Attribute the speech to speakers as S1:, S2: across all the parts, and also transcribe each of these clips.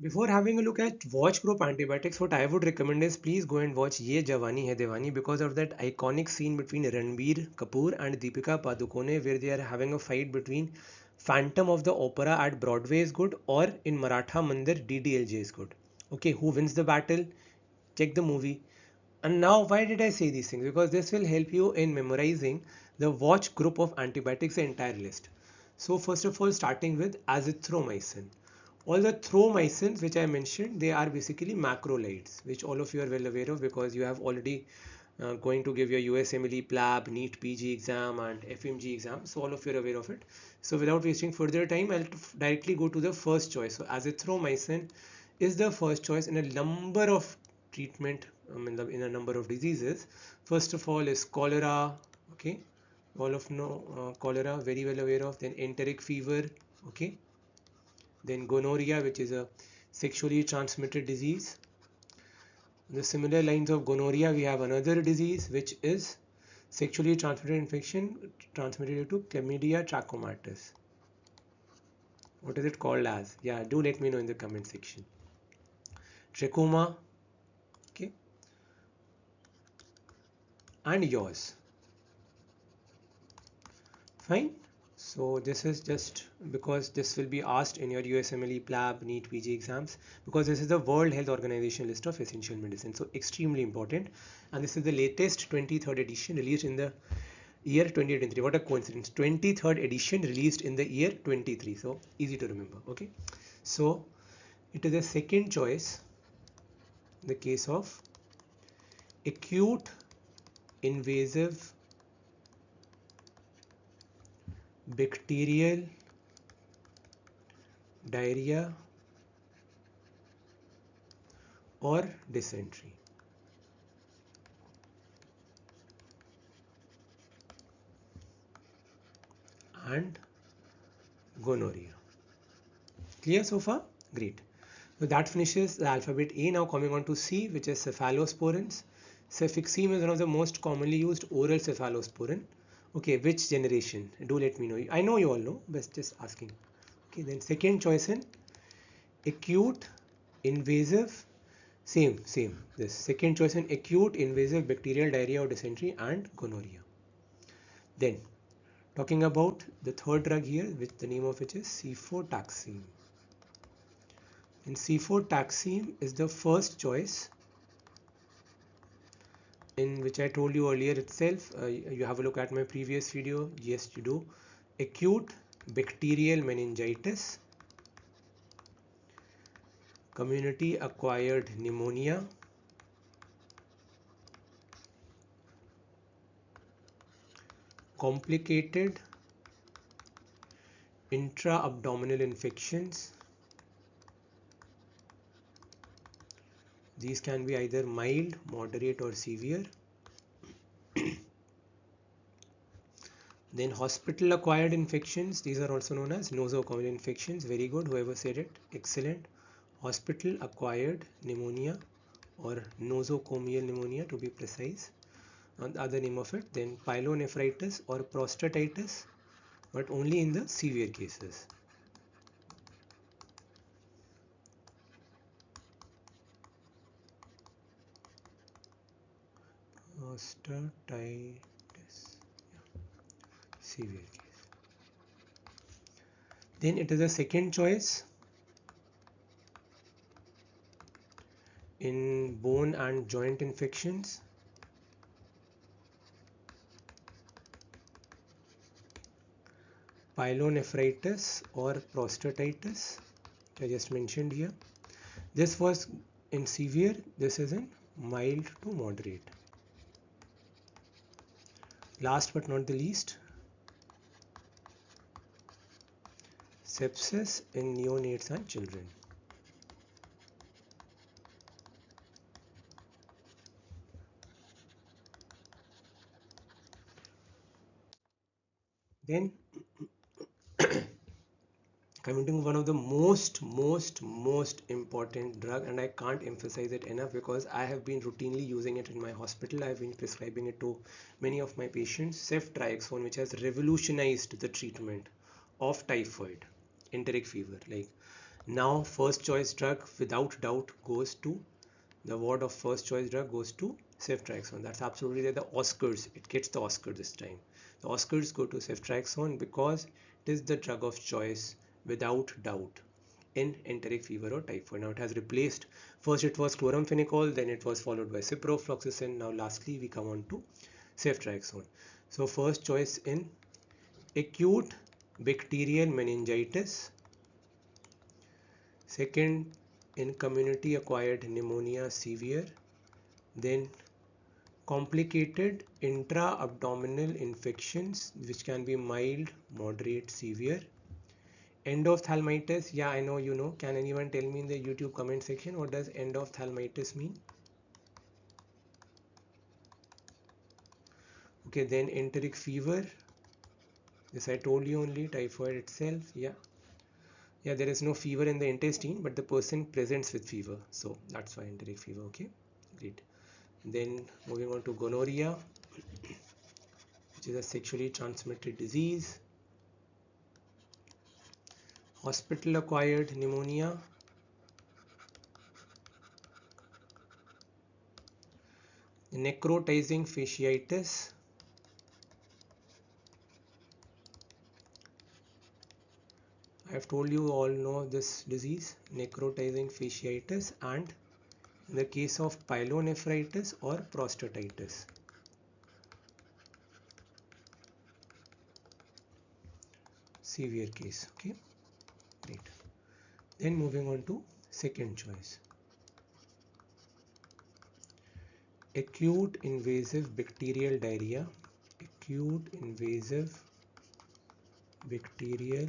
S1: Before having a look at watch group antibiotics, what I would recommend is please go and watch Ye Jawani Hai Diwani because of that iconic scene between Ranbir Kapoor and Deepika Padukone where they are having a fight between Phantom of the Opera at Broadway is good or in Maratha Mandir DDLJ is good. Okay, who wins the battle? Check the movie. And now, why did I say these things? Because this will help you in memorizing the watch group of antibiotics, the entire list. So, first of all, starting with azithromycin. All the thromycins which I mentioned, they are basically macrolides, which all of you are well aware of because you have already going to give your USMLE, PLAB, NEET PG exam and FMG exam. So all of you are aware of it. So without wasting further time, I'll directly go to the first choice. So azithromycin is the first choice in a number of treatment in a number of diseases. First of all is cholera. Okay, all of know cholera, very well aware of. Then enteric fever. Okay, then gonorrhea, which is a sexually transmitted disease. In the similar lines of gonorrhea, we have another disease which is sexually transmitted infection transmitted to chlamydia trachomatis. What is it called as? Yeah, do let me know in the comment section. Trachoma, okay, and yours. Fine. So this is just because this will be asked in your USMLE, PLAB, NEET, PG exams because this is the World Health Organization list of essential medicine. So extremely important. And this is the latest 23rd edition released in the year 2023. What a coincidence. 23rd edition released in the year 23. So easy to remember. Okay. So it is a second choice in the case of acute invasive bacterial diarrhea or dysentery. And gonorrhea. Clear so far? Great. So that finishes the alphabet A. Now coming on to C, which is cephalosporins. Cefixime is one of the most commonly used oral cephalosporin. Okay, which generation? Do let me know. I know you all know, but just asking. Okay, then second choice in acute invasive, same. This second choice in acute invasive bacterial diarrhea or dysentery and gonorrhea. Then talking about the third drug here, which the name of which is cefotaxime. And cefotaxime is the first choice in which I told you earlier itself. You have a look at my previous video. Yes, you do. Acute bacterial meningitis, community acquired pneumonia, complicated intra-abdominal infections. These can be either mild, moderate, or severe. Then hospital acquired infections, these are also known as nosocomial infections. Very good, whoever said it, excellent. Hospital acquired pneumonia or nosocomial pneumonia to be precise, and the other name of it. Then pyelonephritis or prostatitis, but only in the severe cases. Prostatitis, yeah, severe case. Then it is a second choice in bone and joint infections. Pyelonephritis or prostatitis, I just mentioned here. This was in severe, this is in mild to moderate. Last but not the least, sepsis in neonates and children. Then coming to one of the most important drug, and I can't emphasize it enough because I have been routinely using it in my hospital. I have been prescribing it to many of my patients. Ceftriaxone, which has revolutionized the treatment of typhoid, enteric fever. Like Now first choice drug without doubt goes to, the award of first choice drug goes to ceftriaxone. That's absolutely there. The Oscars, it gets the Oscar this time. The Oscars go to ceftriaxone because it is the drug of choice without doubt in enteric fever or typhoid. Now it has replaced, first it was chloramphenicol, then it was followed by ciprofloxacin. Now lastly we come on to ceftriaxone. So first choice in acute bacterial meningitis, second in community acquired pneumonia severe, then complicated intra-abdominal infections which can be mild, moderate, severe. Endophthalmitis, yeah, I know you know. Can anyone tell me in the YouTube comment section what does endophthalmitis mean? Okay, then enteric fever. This I told you only, typhoid itself. Yeah. Yeah, there is no fever in the intestine, but the person presents with fever. So that's why enteric fever. Okay, great. Then moving on to gonorrhea, which is a sexually transmitted disease. Hospital acquired pneumonia, necrotizing fasciitis, I have told you all know this disease, necrotizing fasciitis, and in the case of pyelonephritis or prostatitis. Severe case. Okay, great. Then moving on to second choice. Acute invasive bacterial diarrhea. Acute invasive bacterial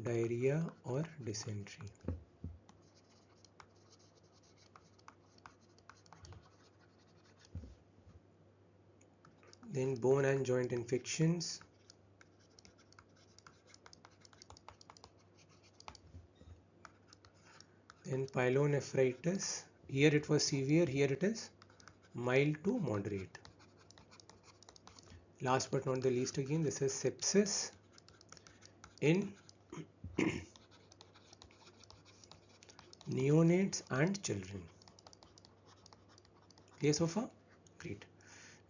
S1: diarrhea or dysentery. Then bone and joint infections. Then pyelonephritis. Here it was severe, here it is mild to moderate. Last but not the least, again, this is sepsis in neonates and children. Clear so far? Great.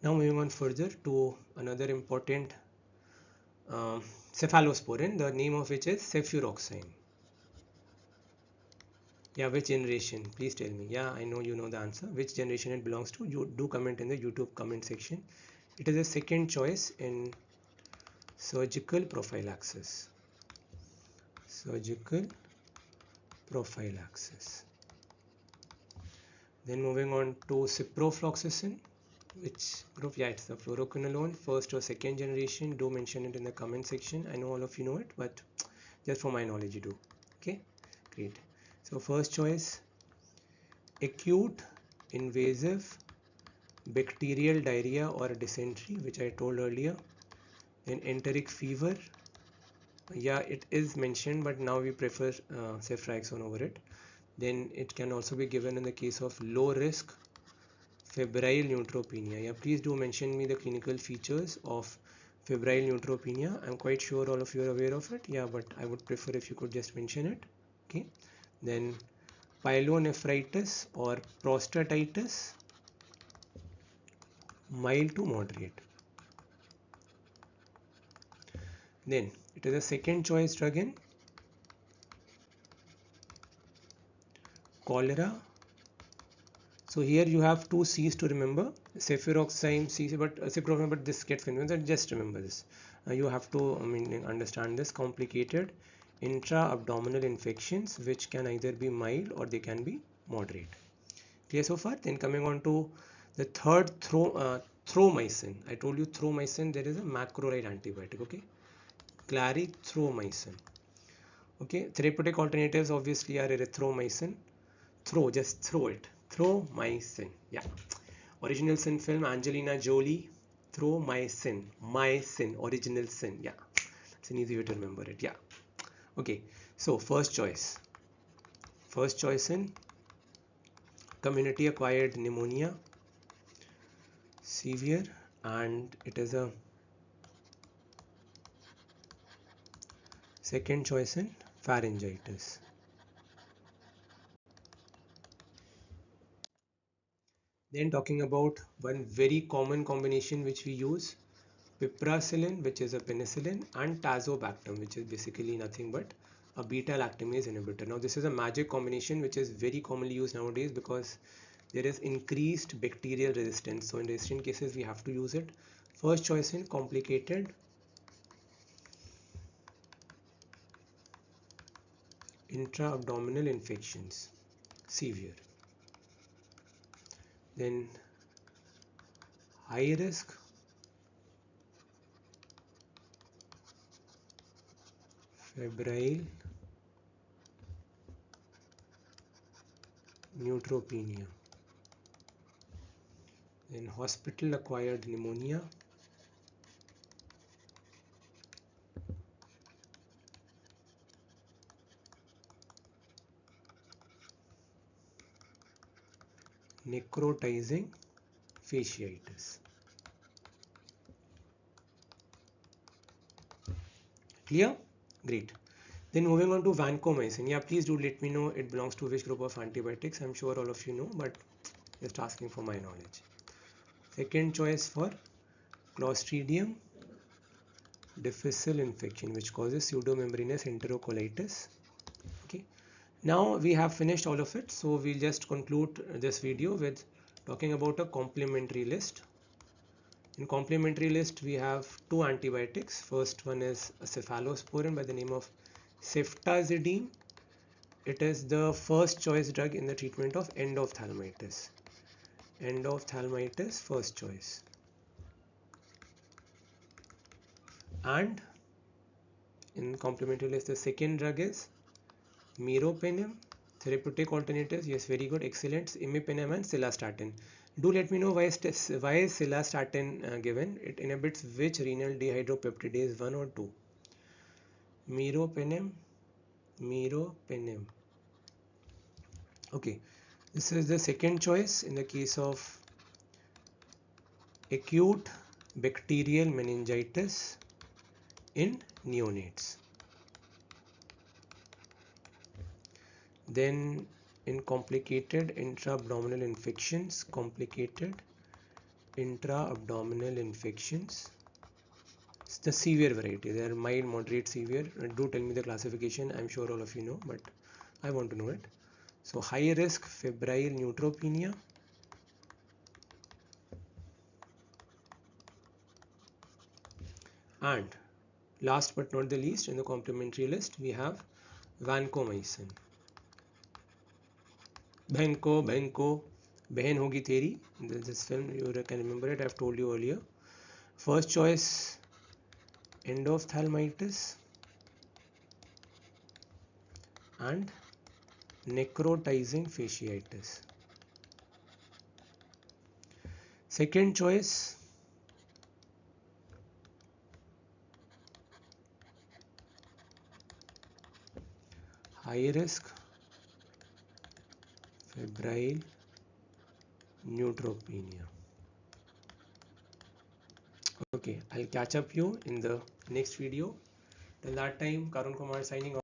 S1: Now moving on further to another important cephalosporin, the name of which is cefuroxime. Yeah, which generation? Please tell me. Yeah, I know you know the answer. Which generation it belongs to? You do comment in the YouTube comment section. It is a second choice in surgical prophylaxis. Surgical prophylaxis. Then moving on to ciprofloxacin. Which group? Yeah, it's the fluoroquinolone, first or second generation. Do mention it in the comment section. I know all of you know it, but just for my knowledge you do. Okay, great. So first choice, acute invasive bacterial diarrhea or dysentery, which I told earlier. Then enteric fever, yeah, it is mentioned, but now we prefer ceftriaxone over it. Then it can also be given in the case of low risk febrile neutropenia. Yeah, please do mention me the clinical features of febrile neutropenia. I'm quite sure all of you are aware of it. Yeah, but I would prefer if you could just mention it. Okay. Then pyelonephritis or prostatitis, mild to moderate. Then it is a second choice drug in cholera. So here you have two C's to remember, cefuroxime C, but ciprofloxacin, but this gets confused. Just remember this. You have to, understand this, complicated intra-abdominal infections, which can either be mild or they can be moderate. Clear so far? Then coming on to the third, thromycin. I told you thromycin. There is a macrolide antibiotic. Okay, clarithromycin. Okay, therapeutic alternatives obviously are erythromycin. Just throw it. Thromycin. Yeah. Original sin film, Angelina Jolie. Thromycin. Mycin. Original sin. Yeah. It's an easy way to remember it. Yeah. Okay. So first choice. First choice in community acquired pneumonia. Severe, and it is a second choice in pharyngitis. Then talking about one very common combination which we use, piperacillin, which is a penicillin, and tazobactam, which is basically nothing but a beta-lactamase inhibitor. Now this is a magic combination which is very commonly used nowadays because there is increased bacterial resistance. So in resistant cases we have to use it. First choice in complicated intra-abdominal infections, severe. Then high risk febrile neutropenia. Then hospital acquired pneumonia. Necrotizing fasciitis. Clear? Great. Then moving on to vancomycin. Yeah, please do let me know it belongs to which group of antibiotics. I'm sure all of you know, but just asking for my knowledge. Second choice for Clostridium difficile infection, which causes pseudomembranous enterocolitis. Okay. Now we have finished all of it, so we'll just conclude this video with talking about a complementary list. In complementary list, we have two antibiotics. First one is a cephalosporin by the name of ceftazidime. It is the first choice drug in the treatment of endophthalmitis. Endophthalmitis, first choice. And in complementary list, the second drug is meropenem. Therapeutic alternatives, yes, very good, excellent. Imipenem and cilastatin. Do let me know why is cilastatin given. It inhibits which renal dehydropeptidase 1 or 2? Meropenem, meropenem. Okay, this is the second choice in the case of acute bacterial meningitis in neonates. Then in complicated intra-abdominal infections, it's the severe variety. They are mild, moderate, severe. Do tell me the classification. I'm sure all of you know, but I want to know it. So high risk febrile neutropenia, and last but not the least in the complementary list we have vancomycin. Benko, बहन होगी तेरी. This film, you can remember it, I've told you earlier. First choice endophthalmitis and necrotizing fasciitis. Second choice high risk febrile neutropenia. Okay, I'll catch up you in the next video. Till that time, Karun Kumar signing off.